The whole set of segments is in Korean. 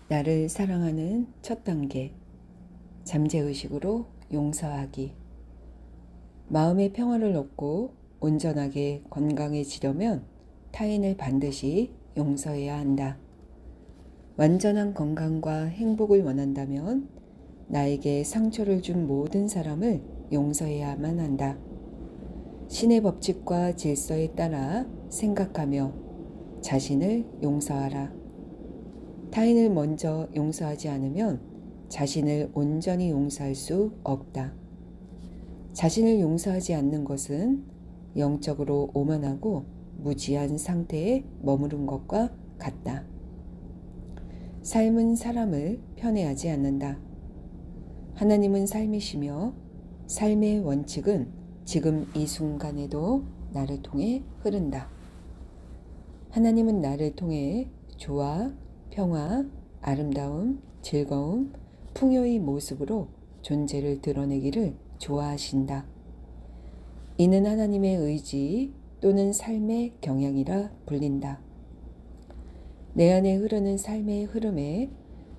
나를 사랑하는 첫 단계, 잠재의식으로 용서하기. 마음의 평화를 얻고 온전하게 건강해지려면 타인을 반드시 용서해야 한다. 완전한 건강과 행복을 원한다면 나에게 상처를 준 모든 사람을 용서해야만 한다. 신의 법칙과 질서에 따라 생각하며 자신을 용서하라. 타인을 먼저 용서하지 않으면 자신을 온전히 용서할 수 없다. 자신을 용서하지 않는 것은 영적으로 오만하고 무지한 상태에 머무른 것과 같다. 삶은 사람을 편애하지 않는다. 하나님은 삶이시며 삶의 원칙은 지금 이 순간에도 나를 통해 흐른다. 하나님은 나를 통해 조화, 평화, 아름다움, 즐거움, 풍요의 모습으로 존재를 드러내기를 좋아하신다. 이는 하나님의 의지 또는 삶의 경향이라 불린다. 내 안에 흐르는 삶의 흐름에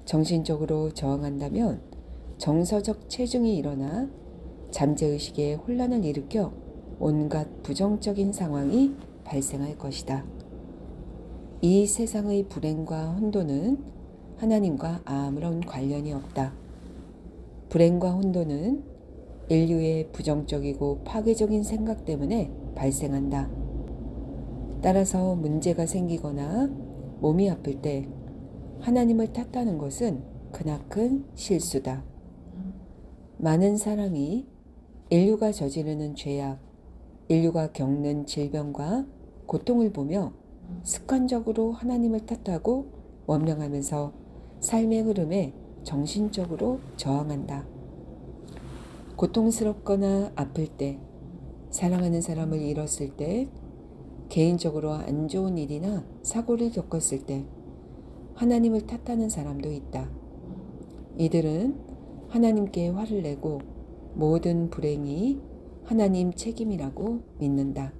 정신적으로 저항한다면 정서적 체증이 일어나 잠재의식에 혼란을 일으켜 온갖 부정적인 상황이 발생할 것이다. 이 세상의 불행과 혼돈은 하나님과 아무런 관련이 없다. 불행과 혼돈은 인류의 부정적이고 파괴적인 생각 때문에 발생한다. 따라서 문제가 생기거나 몸이 아플 때 하나님을 탓하는 것은 크나큰 실수다. 많은 사람이 인류가 저지르는 죄악, 인류가 겪는 질병과 고통을 보며 습관적으로 하나님을 탓하고 원망하면서 삶의 흐름에 정신적으로 저항한다. 고통스럽거나 아플 때, 사랑하는 사람을 잃었을 때, 개인적으로 안 좋은 일이나 사고를 겪었을 때 하나님을 탓하는 사람도 있다. 이들은 하나님께 화를 내고 모든 불행이 하나님 책임이라고 믿는다.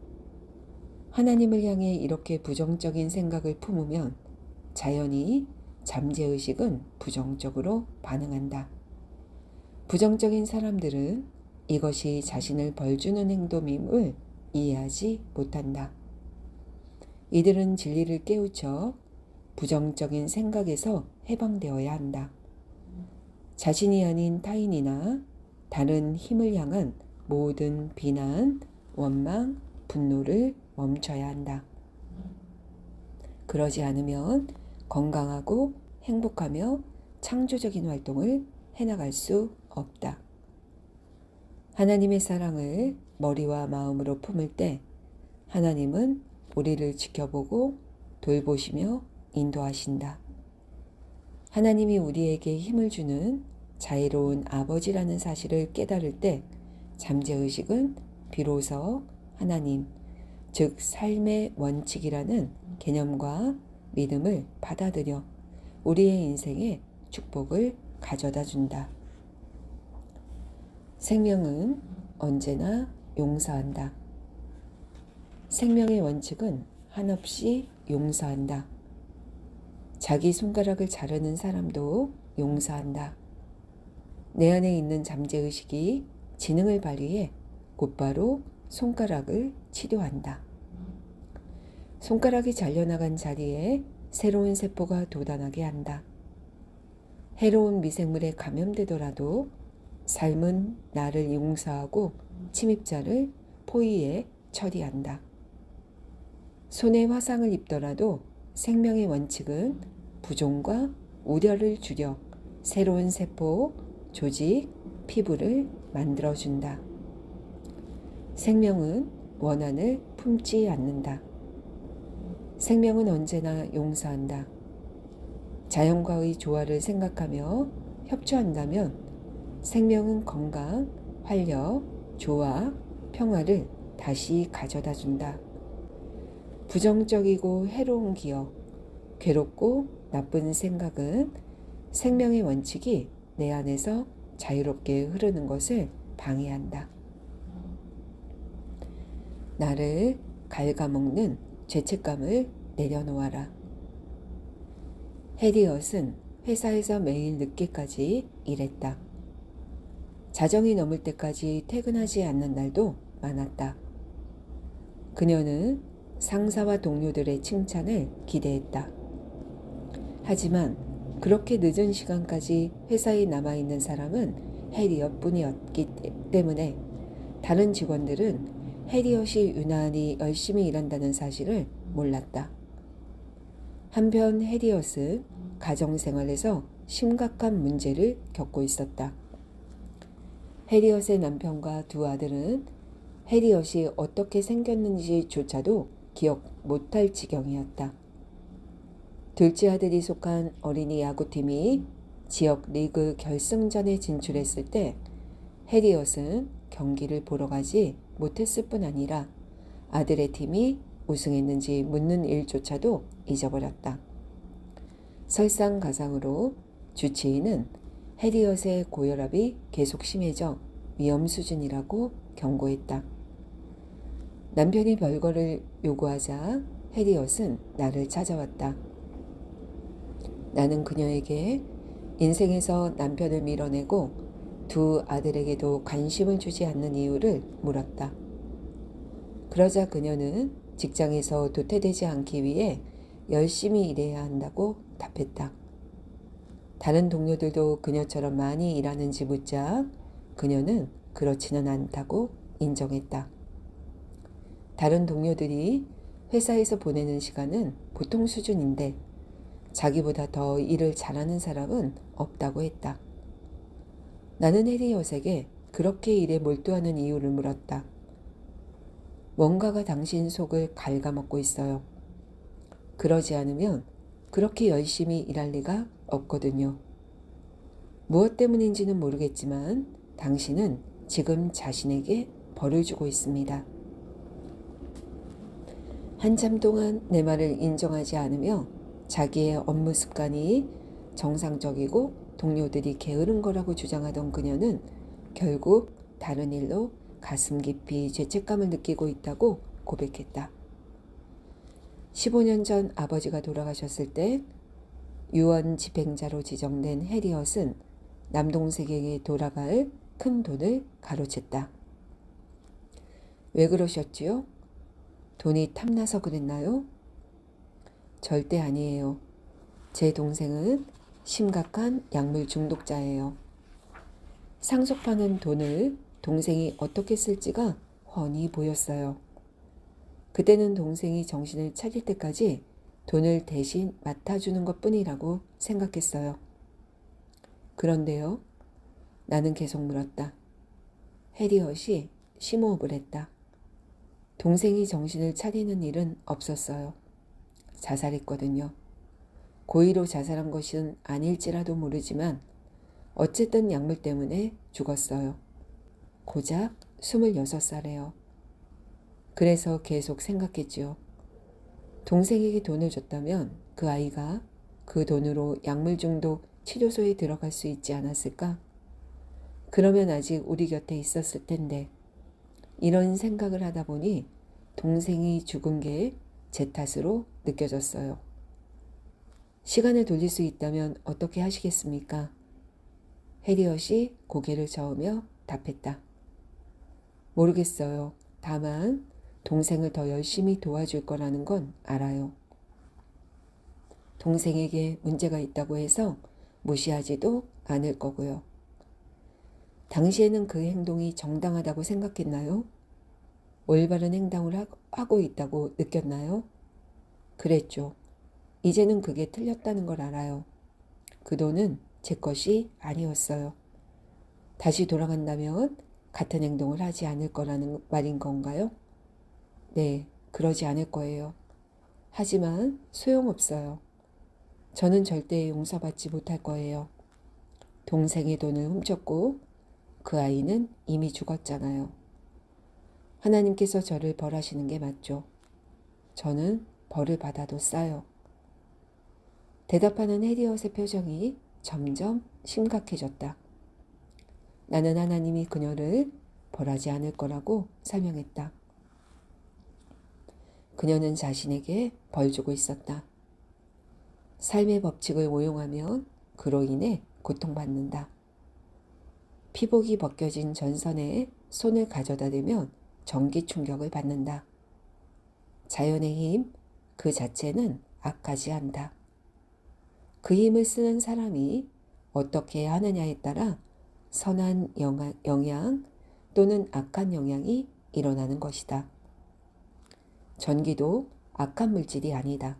하나님을 향해 이렇게 부정적인 생각을 품으면 자연히 잠재의식은 부정적으로 반응한다. 부정적인 사람들은 이것이 자신을 벌주는 행동임을 이해하지 못한다. 이들은 진리를 깨우쳐 부정적인 생각에서 해방되어야 한다. 자신이 아닌 타인이나 다른 힘을 향한 모든 비난, 원망, 분노를 멈춰야 한다. 그러지 않으면 건강하고 행복하며 창조적인 활동을 해나갈 수 없다. 하나님의 사랑을 머리와 마음으로 품을 때 하나님은 우리를 지켜보고 돌보시며 인도하신다. 하나님이 우리에게 힘을 주는 자애로운 아버지라는 사실을 깨달을 때 잠재의식은 비로소 하나님, 즉 삶의 원칙이라는 개념과 믿음을 받아들여 우리의 인생에 축복을 가져다 준다. 생명은 언제나 용서한다. 생명의 원칙은 한없이 용서한다. 자기 손가락을 자르는 사람도 용서한다. 내 안에 있는 잠재의식이 지능을 발휘해 곧바로 손가락을 치료한다. 손가락이 잘려나간 자리에 새로운 세포가 돋아나게 한다. 해로운 미생물에 감염되더라도 삶은 나를 용서하고 침입자를 포위해 처리한다. 손에 화상을 입더라도 생명의 원칙은 부종과 우려를 줄여 새로운 세포, 조직, 피부를 만들어준다. 생명은 원한을 품지 않는다. 생명은 언제나 용서한다. 자연과의 조화를 생각하며 협조한다면 생명은 건강, 활력, 조화, 평화를 다시 가져다 준다. 부정적이고 해로운 기억, 괴롭고 나쁜 생각은 생명의 원칙이 내 안에서 자유롭게 흐르는 것을 방해한다. 나를 갉아먹는 죄책감을 내려놓아라. 헤디엇은 회사에서 매일 늦게까지 일했다. 자정이 넘을 때까지 퇴근하지 않는 날도 많았다. 그녀는 상사와 동료들의 칭찬을 기대했다. 하지만 그렇게 늦은 시간까지 회사에 남아있는 사람은 해리엇뿐이었기 때문에 다른 직원들은 해리엇이 유난히 열심히 일한다는 사실을 몰랐다. 한편 해리엇은 가정생활에서 심각한 문제를 겪고 있었다. 해리엇의 남편과 두 아들은 해리엇이 어떻게 생겼는지조차도 기억 못할 지경이었다. 둘째 아들이 속한 어린이 야구팀이 지역 리그 결승전에 진출했을 때 해리엇은 경기를 보러 가지 못했을 뿐 아니라 아들의 팀이 우승했는지 묻는 일조차도 잊어버렸다. 설상가상으로 주치의는 해리엇의 고혈압이 계속 심해져 위험 수준이라고 경고했다. 남편이 별거를 요구하자 해리엇은 나를 찾아왔다. 나는 그녀에게 인생에서 남편을 밀어내고 두 아들에게도 관심을 주지 않는 이유를 물었다. 그러자 그녀는 직장에서 도태되지 않기 위해 열심히 일해야 한다고 답했다. 다른 동료들도 그녀처럼 많이 일하는지 묻자 그녀는 그렇지는 않다고 인정했다. 다른 동료들이 회사에서 보내는 시간은 보통 수준인데 자기보다 더 일을 잘하는 사람은 없다고 했다. 나는 해리엇에게 그렇게 일에 몰두하는 이유를 물었다. 뭔가가 당신 속을 갉아먹고 있어요. 그러지 않으면 그렇게 열심히 일할 리가 없거든요. 무엇 때문인지는 모르겠지만 당신은 지금 자신에게 벌을 주고 있습니다. 한참 동안 내 말을 인정하지 않으며 자기의 업무 습관이 정상적이고 동료들이 게으른 거라고 주장하던 그녀는 결국 다른 일로 가슴 깊이 죄책감을 느끼고 있다고 고백했다. 15년 전 아버지가 돌아가셨을 때 유언 집행자로 지정된 해리엇은 남동생에게 돌아갈 큰 돈을 가로챘다. 왜 그러셨지요? 돈이 탐나서 그랬나요? 절대 아니에요. 제 동생은 심각한 약물 중독자예요. 상속받은 돈을 동생이 어떻게 쓸지가 훤히 보였어요. 그때는 동생이 정신을 차릴 때까지 돈을 대신 맡아주는 것뿐이라고 생각했어요. 그런데요, 나는 계속 물었다. 해리엇이 심호흡을 했다. 동생이 정신을 차리는 일은 없었어요. 자살했거든요. 고의로 자살한 것은 아닐지라도 모르지만 어쨌든 약물 때문에 죽었어요. 고작 26살에요. 그래서 계속 생각했지요. 동생에게 돈을 줬다면 그 아이가 그 돈으로 약물 중독 치료소에 들어갈 수 있지 않았을까? 그러면 아직 우리 곁에 있었을 텐데. 이런 생각을 하다 보니 동생이 죽은 게 제 탓으로 느껴졌어요. 시간을 돌릴 수 있다면 어떻게 하시겠습니까? 해리엇이 고개를 저으며 답했다. 모르겠어요. 다만 동생을 더 열심히 도와줄 거라는 건 알아요. 동생에게 문제가 있다고 해서 무시하지도 않을 거고요. 당시에는 그 행동이 정당하다고 생각했나요? 올바른 행동을 하고 있다고 느꼈나요? 그랬죠. 이제는 그게 틀렸다는 걸 알아요. 그 돈은 제 것이 아니었어요. 다시 돌아간다면 같은 행동을 하지 않을 거라는 말인 건가요? 네, 그러지 않을 거예요. 하지만 소용없어요. 저는 절대 용서받지 못할 거예요. 동생의 돈을 훔쳤고 그 아이는 이미 죽었잖아요. 하나님께서 저를 벌하시는 게 맞죠. 저는 벌을 받아도 싸요. 대답하는 해리엇의 표정이 점점 심각해졌다. 나는 하나님이 그녀를 벌하지 않을 거라고 설명했다. 그녀는 자신에게 벌 주고 있었다. 삶의 법칙을 오용하면 그로 인해 고통받는다. 피복이 벗겨진 전선에 손을 가져다 대면 전기 충격을 받는다. 자연의 힘 그 자체는 악하지 않다. 그 힘을 쓰는 사람이 어떻게 하느냐에 따라 선한 영향 또는 악한 영향이 일어나는 것이다. 전기도 악한 물질이 아니다.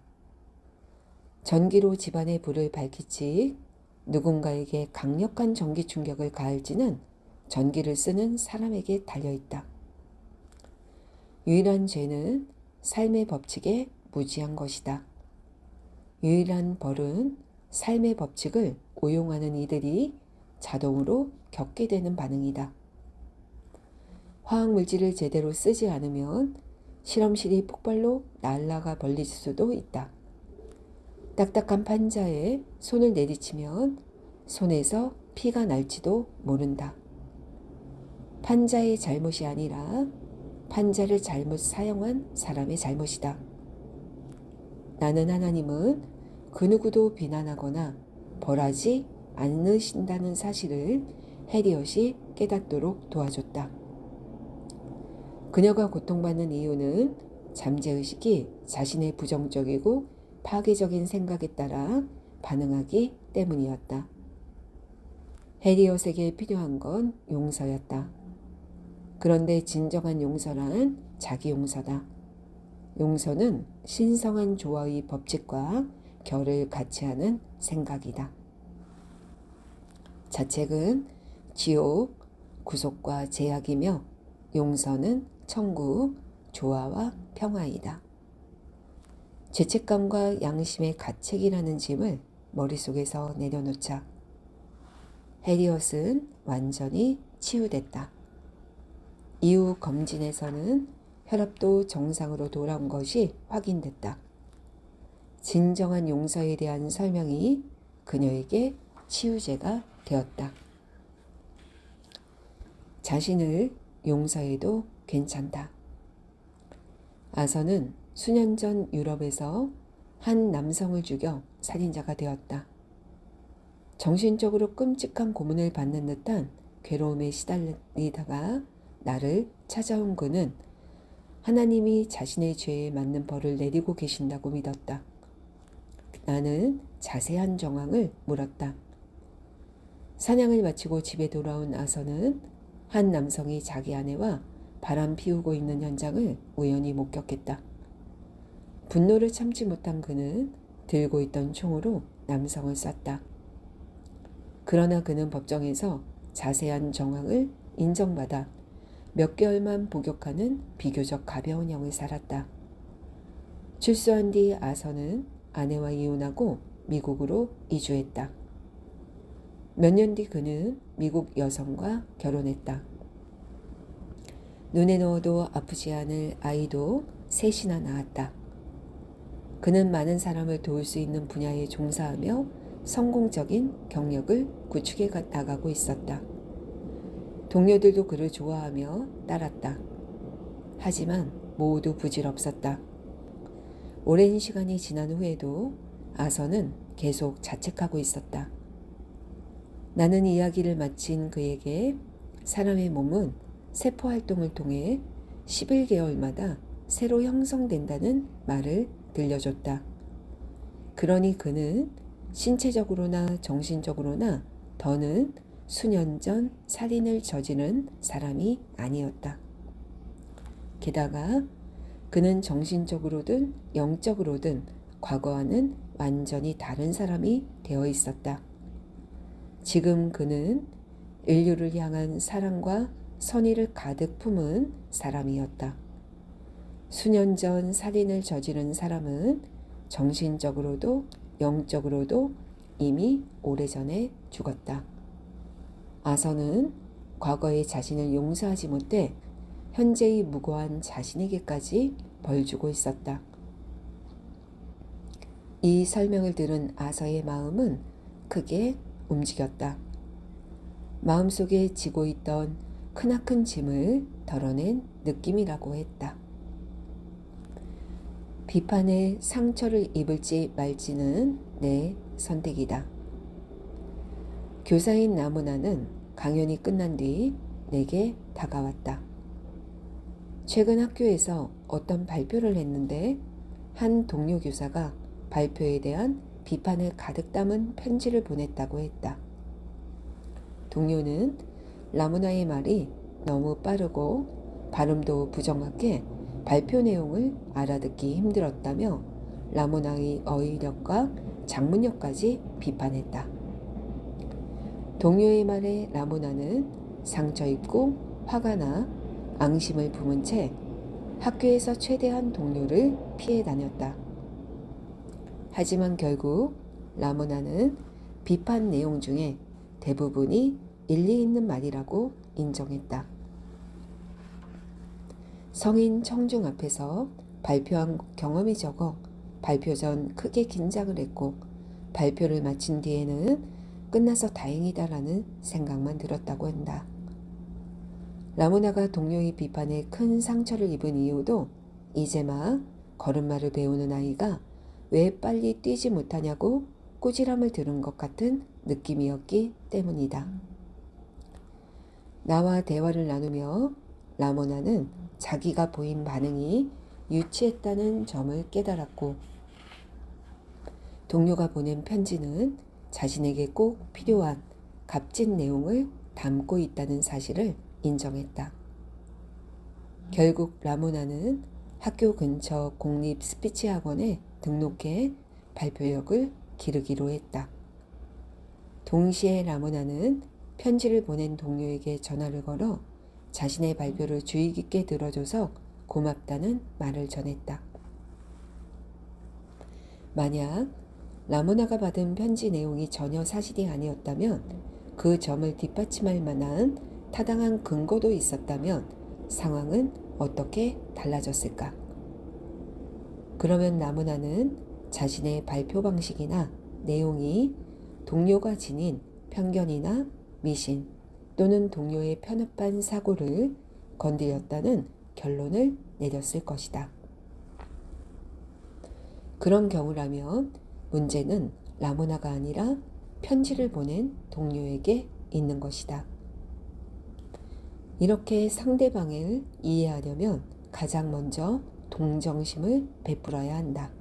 전기로 집안의 불을 밝힐지 누군가에게 강력한 전기 충격을 가할지는 전기를 쓰는 사람에게 달려있다. 유일한 죄는 삶의 법칙에 무지한 것이다. 유일한 벌은 삶의 법칙을 오용하는 이들이 자동으로 겪게 되는 반응이다. 화학물질을 제대로 쓰지 않으면 실험실이 폭발로 날아가 버릴 수도 있다. 딱딱한 판자에 손을 내리치면 손에서 피가 날지도 모른다. 판자의 잘못이 아니라 판자를 잘못 사용한 사람의 잘못이다. 나는 하나님은 그 누구도 비난하거나 벌하지 않으신다는 사실을 해리엇이 깨닫도록 도와줬다. 그녀가 고통받는 이유는 잠재의식이 자신의 부정적이고 파괴적인 생각에 따라 반응하기 때문이었다. 해리엇에게 필요한 건 용서였다. 그런데 진정한 용서란 자기 용서다. 용서는 신성한 조화의 법칙과 결을 같이 하는 생각이다. 자책은 지옥, 구속과 제약이며 용서는 천국, 조화와 평화이다. 죄책감과 양심의 가책이라는 짐을 머릿속에서 내려놓자. 해리엇은 완전히 치유됐다. 이후 검진에서는 혈압도 정상으로 돌아온 것이 확인됐다. 진정한 용서에 대한 설명이 그녀에게 치유제가 되었다. 자신을 용서해도 괜찮다. 아서는 수년 전 유럽에서 한 남성을 죽여 살인자가 되었다. 정신적으로 끔찍한 고문을 받는 듯한 괴로움에 시달리다가 나를 찾아온 그는 하나님이 자신의 죄에 맞는 벌을 내리고 계신다고 믿었다. 나는 자세한 정황을 물었다. 사냥을 마치고 집에 돌아온 아서는 한 남성이 자기 아내와 바람 피우고 있는 현장을 우연히 목격했다. 분노를 참지 못한 그는 들고 있던 총으로 남성을 쐈다. 그러나 그는 법정에서 자세한 정황을 인정받아 몇 개월만 복역하는 비교적 가벼운 형을 살았다. 출소한 뒤 아서는 아내와 이혼하고 미국으로 이주했다. 몇 년 뒤 그는 미국 여성과 결혼했다. 눈에 넣어도 아프지 않을 아이도 셋이나 낳았다. 그는 많은 사람을 도울 수 있는 분야에 종사하며 성공적인 경력을 구축해 나가고 있었다. 동료들도 그를 좋아하며 따랐다. 하지만 모두 부질없었다. 오랜 시간이 지난 후에도 아서는 계속 자책하고 있었다. 나는 이야기를 마친 그에게 사람의 몸은 세포 활동을 통해 11개월마다 새로 형성된다는 말을 들려줬다. 그러니 그는 신체적으로나 정신적으로나 더는 수년 전 살인을 저지른 사람이 아니었다. 게다가 그는 정신적으로든 영적으로든 과거와는 완전히 다른 사람이 되어 있었다. 지금 그는 인류를 향한 사랑과 선의를 가득 품은 사람이었다. 수년 전 살인을 저지른 사람은 정신적으로도 영적으로도 이미 오래전에 죽었다. 아서는 과거의 자신을 용서하지 못해 현재의 무고한 자신에게까지 벌 주고 있었다. 이 설명을 들은 아서의 마음은 크게 움직였다. 마음속에 지고 있던 크나큰 짐을 덜어낸 느낌이라고 했다. 비판에 상처를 입을지 말지는 내 선택이다. 교사인 라모나는 강연이 끝난 뒤 내게 다가왔다. 최근 학교에서 어떤 발표를 했는데 한 동료 교사가 발표에 대한 비판을 가득 담은 편지를 보냈다고 했다. 동료는 라모나의 말이 너무 빠르고 발음도 부정확해 발표 내용을 알아듣기 힘들었다며 라모나의 어휘력과 작문력까지 비판했다. 동료의 말에 라모나는 상처 입고 화가 나 앙심을 품은 채 학교에서 최대한 동료를 피해 다녔다. 하지만 결국 라모나는 비판 내용 중에 대부분이 일리 있는 말이라고 인정했다. 성인 청중 앞에서 발표한 경험이 적어 발표 전 크게 긴장을 했고 발표를 마친 뒤에는 끝나서 다행이다라는 생각만 들었다고 한다. 라모나가 동료의 비판에 큰 상처를 입은 이유도 이제 막 걸음마를 배우는 아이가 왜 빨리 뛰지 못하냐고 꾸지람을 들은 것 같은 느낌이었기 때문이다. 나와 대화를 나누며 라모나는 자기가 보인 반응이 유치했다는 점을 깨달았고 동료가 보낸 편지는 자신에게 꼭 필요한 값진 내용을 담고 있다는 사실을 인정했다. 결국 라모나는 학교 근처 공립 스피치 학원에 등록해 발표력을 기르기로 했다. 동시에 라모나는 편지를 보낸 동료에게 전화를 걸어 자신의 발표를 주의 깊게 들어줘서 고맙다는 말을 전했다. 만약 라모나가 받은 편지 내용이 전혀 사실이 아니었다면 그 점을 뒷받침할 만한 타당한 근거도 있었다면 상황은 어떻게 달라졌을까? 그러면 라모나는 자신의 발표 방식이나 내용이 동료가 지닌 편견이나 미신 또는 동료의 편협한 사고를 건드렸다는 결론을 내렸을 것이다. 그런 경우라면 문제는 라모나가 아니라 편지를 보낸 동료에게 있는 것이다. 이렇게 상대방을 이해하려면 가장 먼저 동정심을 베풀어야 한다.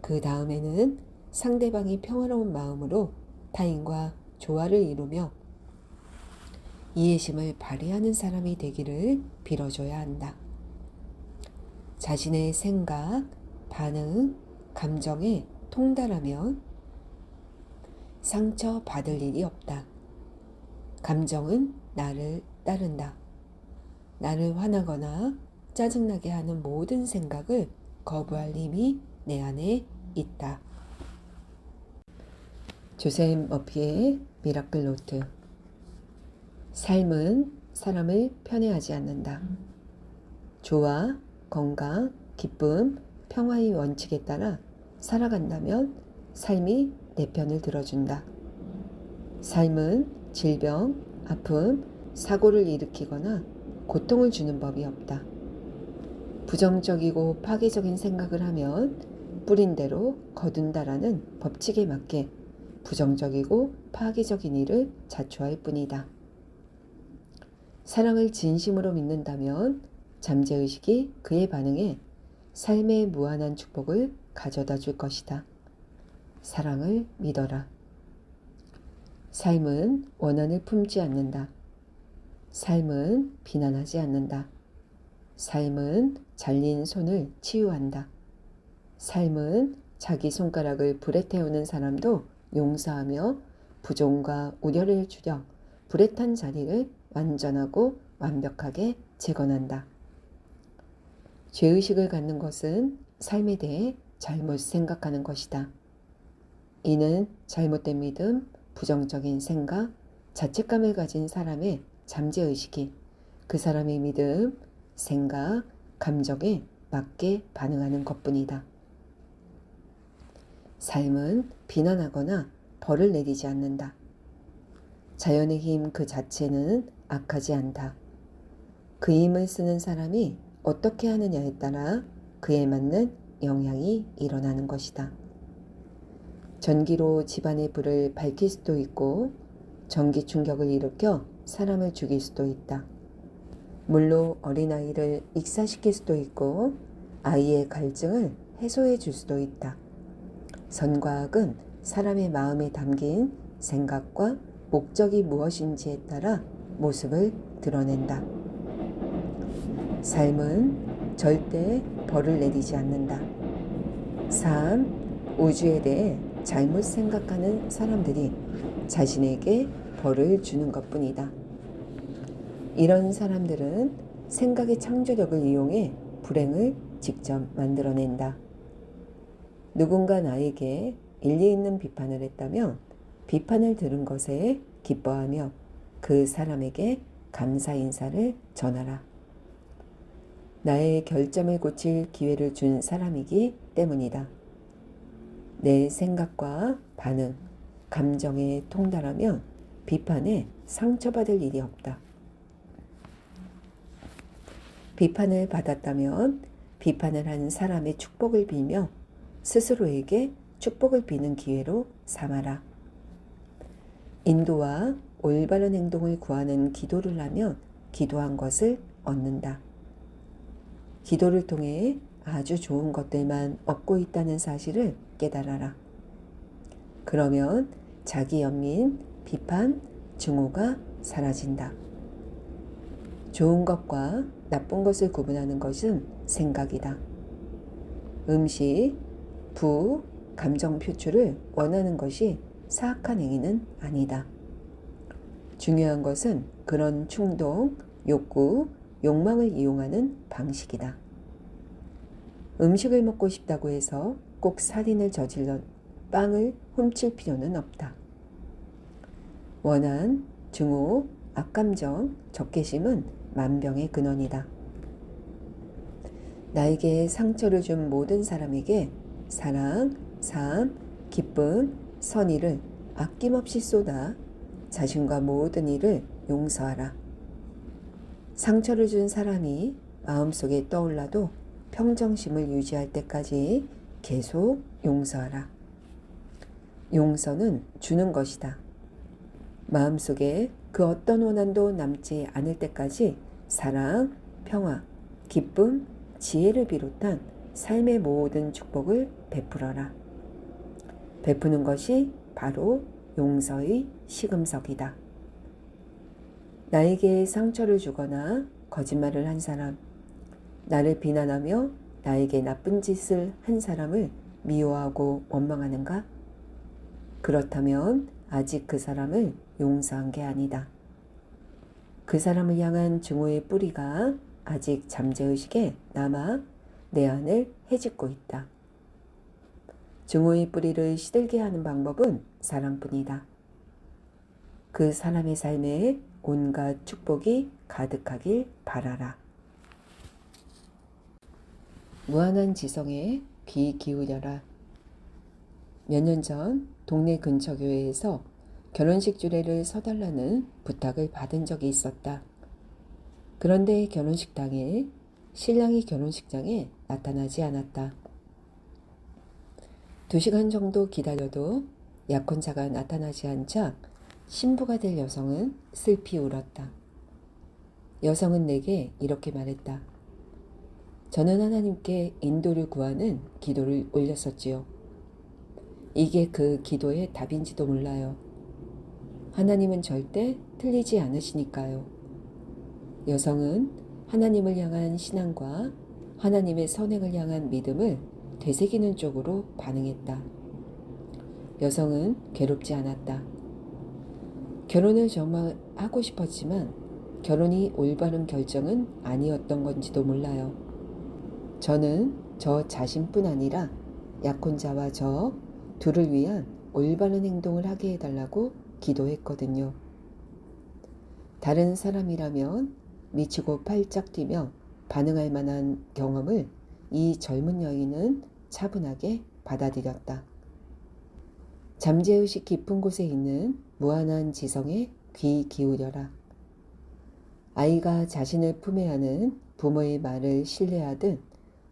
그 다음에는 상대방이 평화로운 마음으로 타인과 조화를 이루며 이해심을 발휘하는 사람이 되기를 빌어줘야 한다. 자신의 생각, 반응, 감정에 통달하면 상처받을 일이 없다. 감정은 나를 따른다. 나를 화나거나 짜증나게 하는 모든 생각을 거부할 힘이 내 안에 있다. 조셉 머피의 미라클 노트. 삶은 사람을 편애하지 않는다. 조화, 건강, 기쁨, 평화의 원칙에 따라 살아간다면 삶이 내 편을 들어준다. 삶은 질병, 아픔, 사고를 일으키거나 고통을 주는 법이 없다. 부정적이고 파괴적인 생각을 하면 뿌린 대로 거둔다라는 법칙에 맞게 부정적이고 파괴적인 일을 자초할 뿐이다. 사랑을 진심으로 믿는다면 잠재의식이 그의 반응에 삶의 무한한 축복을 가져다 줄 것이다. 사랑을 믿어라. 삶은 원한을 품지 않는다. 삶은 비난하지 않는다. 삶은 잘린 손을 치유한다. 삶은 자기 손가락을 불에 태우는 사람도 용서하며 부종과 우려를 줄여 불에 탄 자리를 완전하고 완벽하게 재건한다. 죄의식을 갖는 것은 삶에 대해 잘못 생각하는 것이다. 이는 잘못된 믿음, 부정적인 생각, 자책감을 가진 사람의 잠재의식이 그 사람의 믿음, 생각, 감정에 맞게 반응하는 것뿐이다. 삶은 비난하거나 벌을 내리지 않는다. 자연의 힘 그 자체는 악하지 않다. 그 힘을 쓰는 사람이 어떻게 하느냐에 따라 그에 맞는 영향이 일어나는 것이다. 전기로 집안의 불을 밝힐 수도 있고 전기 충격을 일으켜 사람을 죽일 수도 있다. 물로 어린아이를 익사시킬 수도 있고 아이의 갈증을 해소해 줄 수도 있다. 선과 악은 사람의 마음에 담긴 생각과 목적이 무엇인지에 따라 모습을 드러낸다. 삶은 절대 벌을 내리지 않는다. 3. 우주에 대해 잘못 생각하는 사람들이 자신에게 벌을 주는 것뿐이다. 이런 사람들은 생각의 창조력을 이용해 불행을 직접 만들어낸다. 누군가 나에게 일리 있는 비판을 했다면 비판을 들은 것에 기뻐하며 그 사람에게 감사 인사를 전하라. 나의 결점을 고칠 기회를 준 사람이기 때문이다. 내 생각과 반응, 감정에 통달하면 비판에 상처받을 일이 없다. 비판을 받았다면 비판을 한 사람의 축복을 빌며 스스로에게 축복을 비는 기회로 삼아라. 인도와 올바른 행동을 구하는 기도를 하면 기도한 것을 얻는다. 기도를 통해 아주 좋은 것들만 얻고 있다는 사실을 깨달아라. 그러면 자기 연민, 비판, 증오가 사라진다. 좋은 것과 나쁜 것을 구분하는 것은 생각이다. 음식, 부, 감정 표출을 원하는 것이 사악한 행위는 아니다. 중요한 것은 그런 충동, 욕구, 욕망을 이용하는 방식이다. 음식을 먹고 싶다고 해서 꼭 살인을 저질러 빵을 훔칠 필요는 없다. 원한, 증오, 악감정, 적개심은 만병의 근원이다. 나에게 상처를 준 모든 사람에게 사랑, 사함, 기쁨, 선의를 아낌없이 쏟아 자신과 모든 일을 용서하라. 상처를 준 사람이 마음속에 떠올라도 평정심을 유지할 때까지 계속 용서하라. 용서는 주는 것이다. 마음속에 그 어떤 원한도 남지 않을 때까지 사랑, 평화, 기쁨, 지혜를 비롯한 삶의 모든 축복을 베풀어라. 베푸는 것이 바로 용서의 시금석이다. 나에게 상처를 주거나 거짓말을 한 사람, 나를 비난하며 나에게 나쁜 짓을 한 사람을 미워하고 원망하는가? 그렇다면 아직 그 사람을 용서한 게 아니다. 그 사람을 향한 증오의 뿌리가 아직 잠재의식에 남아 내 안을 헤집고 있다. 증오의 뿌리를 시들게 하는 방법은 사랑뿐이다. 그 사람의 삶에 온갖 축복이 가득하길 바라라. 무한한 지성에 귀 기울여라. 몇 년 전 동네 근처 교회에서 결혼식 주례를 서달라는 부탁을 받은 적이 있었다. 그런데 결혼식 당일 신랑이 결혼식장에 나타나지 않았다. 2시간 정도 기다려도 약혼자가 나타나지 않자 신부가 될 여성은 슬피 울었다. 여성은 내게 이렇게 말했다. 저는 하나님께 인도를 구하는 기도를 올렸었지요. 이게 그 기도의 답인지도 몰라요. 하나님은 절대 틀리지 않으시니까요. 여성은 하나님을 향한 신앙과 하나님의 선행을 향한 믿음을 되새기는 쪽으로 반응했다. 여성은 괴롭지 않았다. 결혼을 정말 하고 싶었지만 결혼이 올바른 결정은 아니었던 건지도 몰라요. 저는 저 자신뿐 아니라 약혼자와 저 둘을 위한 올바른 행동을 하게 해달라고 기도했거든요. 다른 사람이라면 미치고 팔짝 뛰며 반응할 만한 경험을 이 젊은 여인은 차분하게 받아들였다. 잠재의식 깊은 곳에 있는 무한한 지성에 귀 기울여라. 아이가 자신을 품에 안은 부모의 말을 신뢰하듯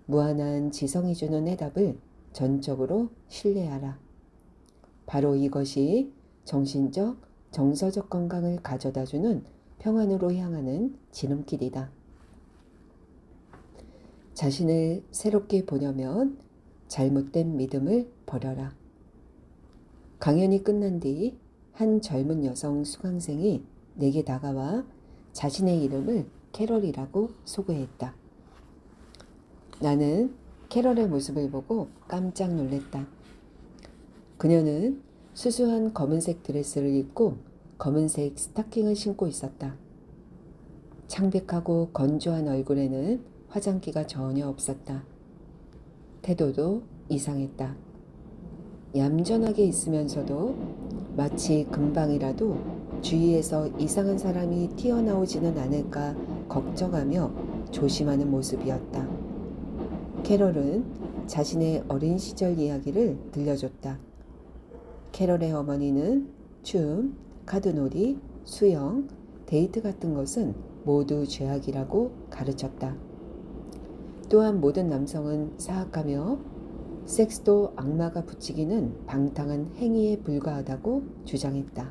무한한 지성이 주는 해답을 전적으로 신뢰하라. 바로 이것이 정신적 정서적 건강을 가져다주는 평안으로 향하는 지름길이다. 자신을 새롭게 보려면 잘못된 믿음을 버려라. 강연이 끝난 뒤 한 젊은 여성 수강생이 내게 다가와 자신의 이름을 캐럴이라고 소개했다. 나는 캐럴의 모습을 보고 깜짝 놀랐다. 그녀는 수수한 검은색 드레스를 입고 검은색 스타킹을 신고 있었다. 창백하고 건조한 얼굴에는 화장기가 전혀 없었다. 태도도 이상했다. 얌전하게 있으면서도 마치 금방이라도 주위에서 이상한 사람이 튀어나오지는 않을까 걱정하며 조심하는 모습이었다. 캐럴은 자신의 어린 시절 이야기를 들려줬다. 캐럴의 어머니는 춤, 카드놀이, 수영, 데이트 같은 것은 모두 죄악이라고 가르쳤다. 또한 모든 남성은 사악하며 섹스도 악마가 붙이기는 방탕한 행위에 불과하다고 주장했다.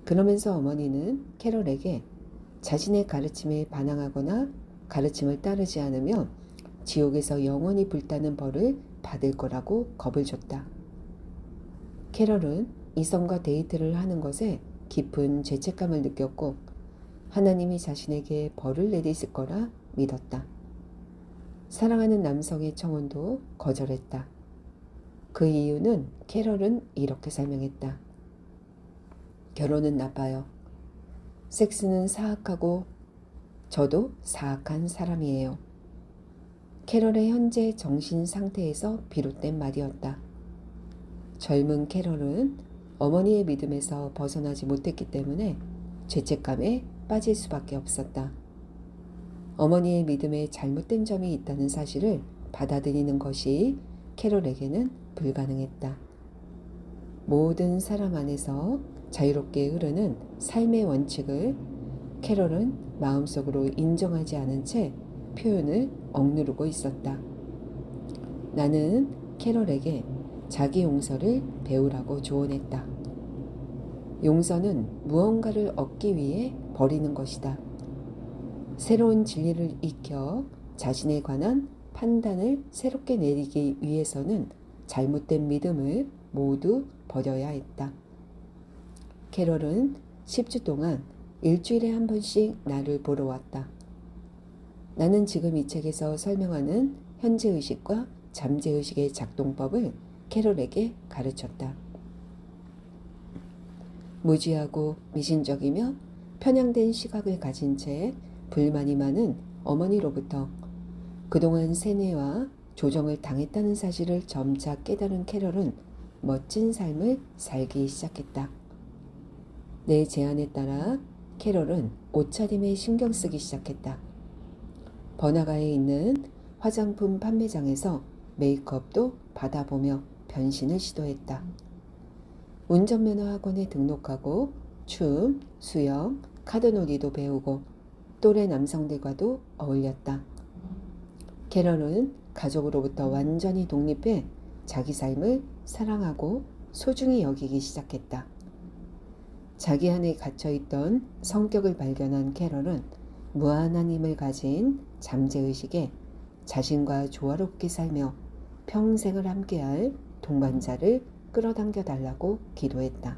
그러면서 어머니는 캐럴에게 자신의 가르침에 반항하거나 가르침을 따르지 않으면 지옥에서 영원히 불타는 벌을 받을 거라고 겁을 줬다. 캐럴은 이성과 데이트를 하는 것에 깊은 죄책감을 느꼈고 하나님이 자신에게 벌을 내리실 거라 믿었다. 사랑하는 남성의 청혼도 거절했다. 그 이유는 캐럴은 이렇게 설명했다. 결혼은 나빠요. 섹스는 사악하고 저도 사악한 사람이에요. 캐럴의 현재 정신 상태에서 비롯된 말이었다. 젊은 캐럴은 어머니의 믿음에서 벗어나지 못했기 때문에 죄책감에 빠질 수밖에 없었다. 어머니의 믿음에 잘못된 점이 있다는 사실을 받아들이는 것이 캐럴에게는 불가능했다. 모든 사람 안에서 자유롭게 흐르는 삶의 원칙을 캐럴은 마음속으로 인정하지 않은 채 표현을 억누르고 있었다. 나는 캐럴에게 자기 용서를 배우라고 조언했다. 용서는 무언가를 얻기 위해 버리는 것이다. 새로운 진리를 익혀 자신에 관한 판단을 새롭게 내리기 위해서는 잘못된 믿음을 모두 버려야 했다. 캐럴은 10주 동안 일주일에 한 번씩 나를 보러 왔다. 나는 지금 이 책에서 설명하는 현재의식과 잠재의식의 작동법을 캐럴에게 가르쳤다. 무지하고 미신적이며 편향된 시각을 가진 채 불만이 많은 어머니로부터 그동안 세뇌와 조정을 당했다는 사실을 점차 깨달은 캐럴은 멋진 삶을 살기 시작했다. 내 제안에 따라 캐럴은 옷차림에 신경 쓰기 시작했다. 번화가에 있는 화장품 판매장에서 메이크업도 받아보며 변신을 시도했다. 운전면허 학원에 등록하고 춤, 수영, 카드놀이도 배우고 또래 남성들과도 어울렸다. 캐럴은 가족으로부터 완전히 독립해 자기 삶을 사랑하고 소중히 여기기 시작했다. 자기 안에 갇혀있던 성격을 발견한 캐럴은 무한한 힘을 가진 잠재의식에 자신과 조화롭게 살며 평생을 함께할 동반자를 끌어당겨 달라고 기도했다.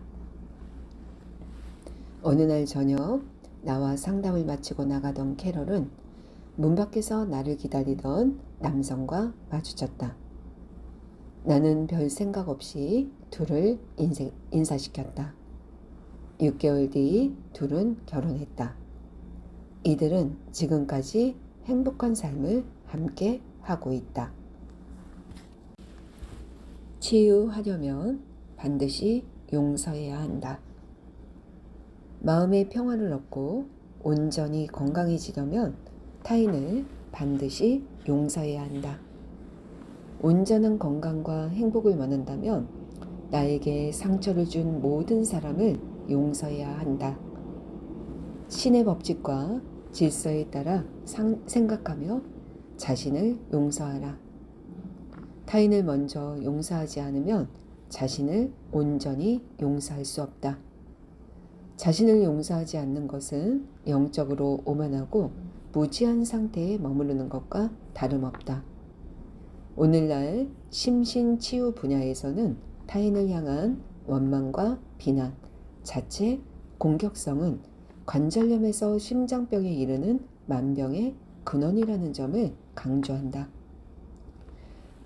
어느 날 저녁 나와 상담을 마치고 나가던 캐럴은 문 밖에서 나를 기다리던 남성과 마주쳤다. 나는 별 생각 없이 둘을 인사시켰다. 6개월 뒤 둘은 결혼했다. 이들은 지금까지 행복한 삶을 함께 하고 있다. 치유하려면 반드시 용서해야 한다. 마음의 평화를 얻고 온전히 건강해지려면 타인을 반드시 용서해야 한다. 온전한 건강과 행복을 원한다면 나에게 상처를 준 모든 사람을 용서해야 한다. 신의 법칙과 질서에 따라 생각하며 자신을 용서하라. 타인을 먼저 용서하지 않으면 자신을 온전히 용서할 수 없다. 자신을 용서하지 않는 것은 영적으로 오만하고 무지한 상태에 머무르는 것과 다름없다. 오늘날 심신치유 분야에서는 타인을 향한 원망과 비난, 자책, 공격성은 관절염에서 심장병에 이르는 만병의 근원이라는 점을 강조한다.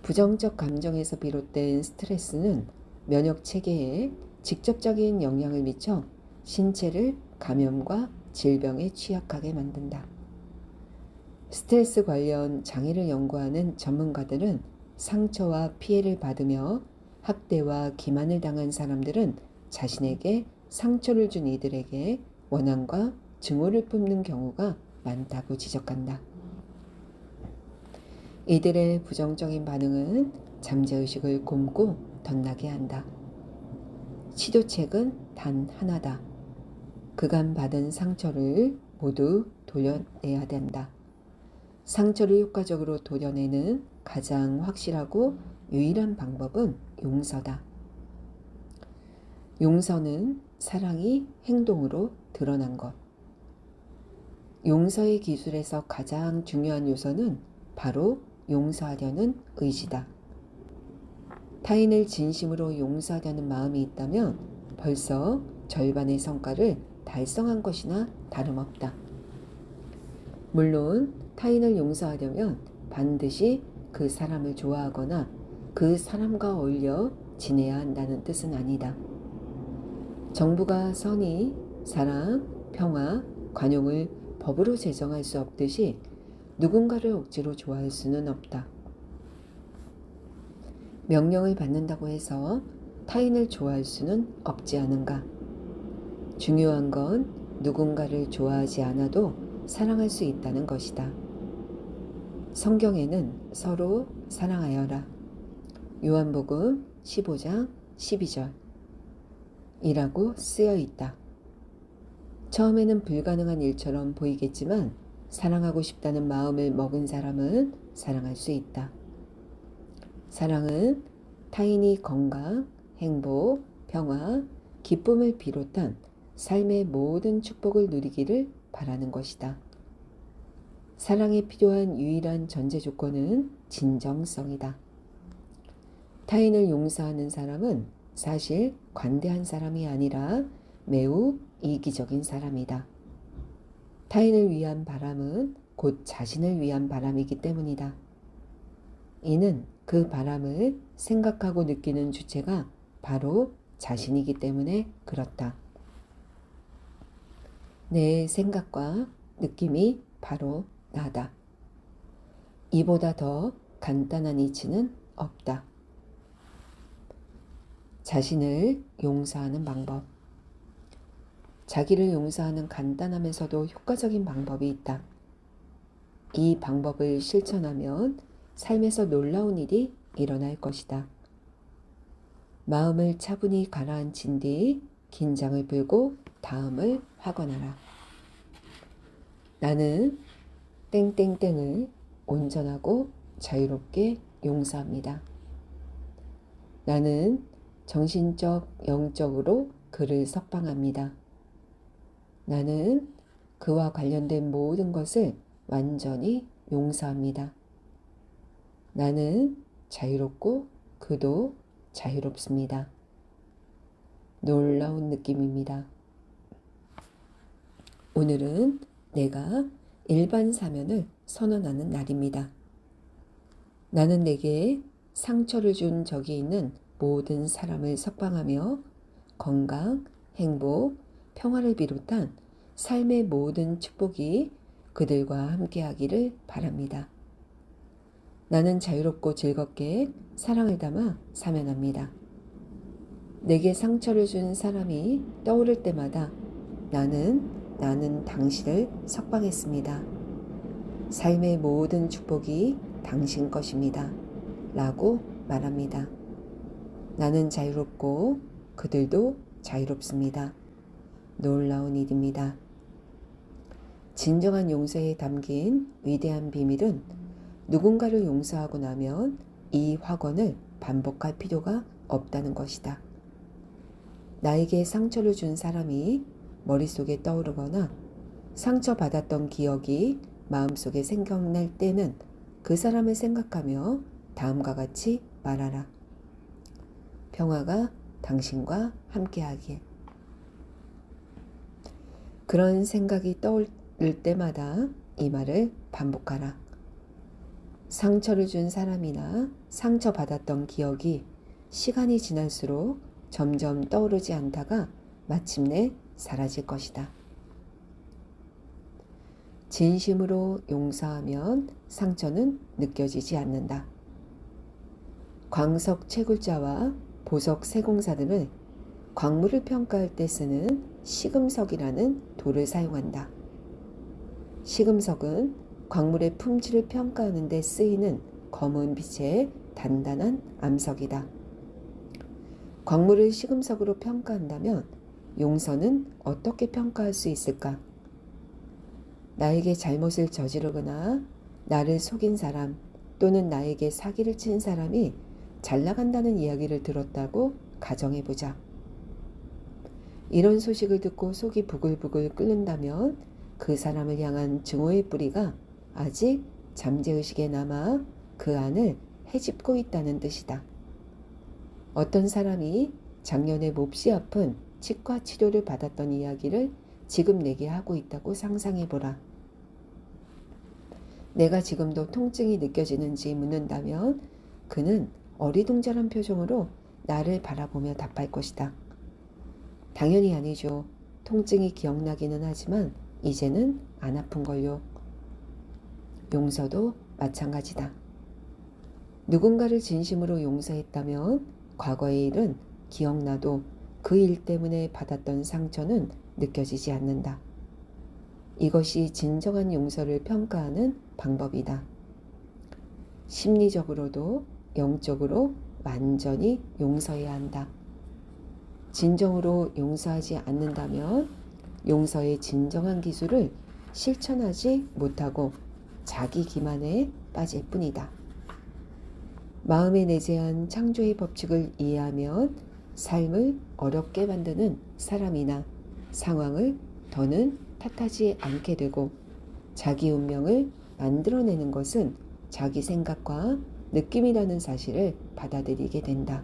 부정적 감정에서 비롯된 스트레스는 면역 체계에 직접적인 영향을 미쳐 신체를 감염과 질병에 취약하게 만든다. 스트레스 관련 장애를 연구하는 전문가들은 상처와 피해를 받으며 학대와 기만을 당한 사람들은 자신에게 상처를 준 이들에게 원한과 증오를 품는 경우가 많다고 지적한다. 이들의 부정적인 반응은 잠재의식을 곪고 덧나게 한다. 치료책은 단 하나다. 그간 받은 상처를 모두 돌려내야 된다. 상처를 효과적으로 도려내는 가장 확실하고 유일한 방법은 용서다. 용서는 사랑이 행동으로 드러난 것. 용서의 기술에서 가장 중요한 요소는 바로 용서하려는 의지다. 타인을 진심으로 용서하려는 마음이 있다면 벌써 절반의 성과를 달성한 것이나 다름없다. 물론 타인을 용서하려면 반드시 그 사람을 좋아하거나 그 사람과 어울려 지내야 한다는 뜻은 아니다. 정부가 선의, 사랑, 평화, 관용을 법으로 제정할 수 없듯이 누군가를 억지로 좋아할 수는 없다. 명령을 받는다고 해서 타인을 좋아할 수는 없지 않은가? 중요한 건 누군가를 좋아하지 않아도 사랑할 수 있다는 것이다. 성경에는 서로 사랑하여라. 요한복음 15장 12절 이라고 쓰여 있다. 처음에는 불가능한 일처럼 보이겠지만 사랑하고 싶다는 마음을 먹은 사람은 사랑할 수 있다. 사랑은 타인이 건강, 행복, 평화, 기쁨을 비롯한 삶의 모든 축복을 누리기를 바라는 것이다. 사랑에 필요한 유일한 전제 조건은 진정성이다. 타인을 용서하는 사람은 사실 관대한 사람이 아니라 매우 이기적인 사람이다. 타인을 위한 바람은 곧 자신을 위한 바람이기 때문이다. 이는 그 바람을 생각하고 느끼는 주체가 바로 자신이기 때문에 그렇다. 내 생각과 느낌이 바로 나다. 이보다 더 간단한 이치는 없다. 자신을 용서하는 방법. 자기를 용서하는 간단하면서도 효과적인 방법이 있다. 이 방법을 실천하면 삶에서 놀라운 일이 일어날 것이다. 마음을 차분히 가라앉힌 뒤 긴장을 풀고 다음을 확언하라. 나는 땡땡땡을 온전하고 자유롭게 용서합니다. 나는 정신적, 영적으로 그를 석방합니다. 나는 그와 관련된 모든 것을 완전히 용서합니다. 나는 자유롭고 그도 자유롭습니다. 놀라운 느낌입니다. 오늘은 내가 일반 사면을 선언하는 날입니다. 나는 내게 상처를 준 적이 있는 모든 사람을 석방하며 건강, 행복, 평화를 비롯한 삶의 모든 축복이 그들과 함께하기를 바랍니다. 나는 자유롭고 즐겁게 사랑을 담아 사면합니다. 내게 상처를 준 사람이 떠오를 때마다 나는 당신을 석방했습니다. 삶의 모든 축복이 당신 것입니다. 라고 말합니다. 나는 자유롭고 그들도 자유롭습니다. 놀라운 일입니다. 진정한 용서에 담긴 위대한 비밀은 누군가를 용서하고 나면 이 확언을 반복할 필요가 없다는 것이다. 나에게 상처를 준 사람이 머릿속에 떠오르거나 상처받았던 기억이 마음속에 생각날 때는 그 사람을 생각하며 다음과 같이 말하라. 평화가 당신과 함께하길. 그런 생각이 떠오를 때마다 이 말을 반복하라. 상처를 준 사람이나 상처받았던 기억이 시간이 지날수록 점점 떠오르지 않다가 마침내 사라질 것이다. 진심으로 용서하면 상처는 느껴지지 않는다. 광석 채굴자와 보석 세공사들은 광물을 평가할 때 쓰는 시금석이라는 돌을 사용한다. 시금석은 광물의 품질을 평가하는 데 쓰이는 검은 빛의 단단한 암석이다. 광물을 시금석으로 평가한다면 용서는 어떻게 평가할 수 있을까? 나에게 잘못을 저지르거나 나를 속인 사람 또는 나에게 사기를 친 사람이 잘 나간다는 이야기를 들었다고 가정해보자. 이런 소식을 듣고 속이 부글부글 끓는다면 그 사람을 향한 증오의 뿌리가 아직 잠재의식에 남아 그 안을 헤집고 있다는 뜻이다. 어떤 사람이 작년에 몹시 아픈 치과 치료를 받았던 이야기를 지금 내게 하고 있다고 상상해보라. 내가 지금도 통증이 느껴지는지 묻는다면 그는 어리둥절한 표정으로 나를 바라보며 답할 것이다. 당연히 아니죠. 통증이 기억나기는 하지만 이제는 안 아픈걸요. 용서도 마찬가지다. 누군가를 진심으로 용서했다면 과거의 일은 기억나도 그 일 때문에 받았던 상처는 느껴지지 않는다. 이것이 진정한 용서를 평가하는 방법이다. 심리적으로도 영적으로 완전히 용서해야 한다. 진정으로 용서하지 않는다면 용서의 진정한 기술을 실천하지 못하고 자기 기만에 빠질 뿐이다. 마음에 내재한 창조의 법칙을 이해하면 삶을 어렵게 만드는 사람이나 상황을 더는 탓하지 않게 되고 자기 운명을 만들어내는 것은 자기 생각과 느낌이라는 사실을 받아들이게 된다.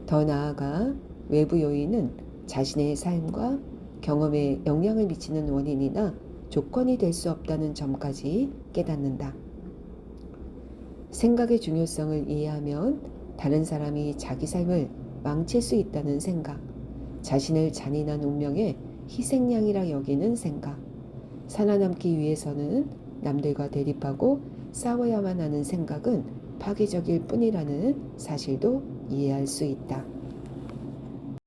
더 나아가 외부 요인은 자신의 삶과 경험에 영향을 미치는 원인이나 조건이 될 수 없다는 점까지 깨닫는다. 생각의 중요성을 이해하면 다른 사람이 자기 삶을 망칠 수 있다는 생각, 자신을 잔인한 운명의 희생양이라 여기는 생각, 살아남기 위해서는 남들과 대립하고 싸워야만 하는 생각은 파괴적일 뿐이라는 사실도 이해할 수 있다.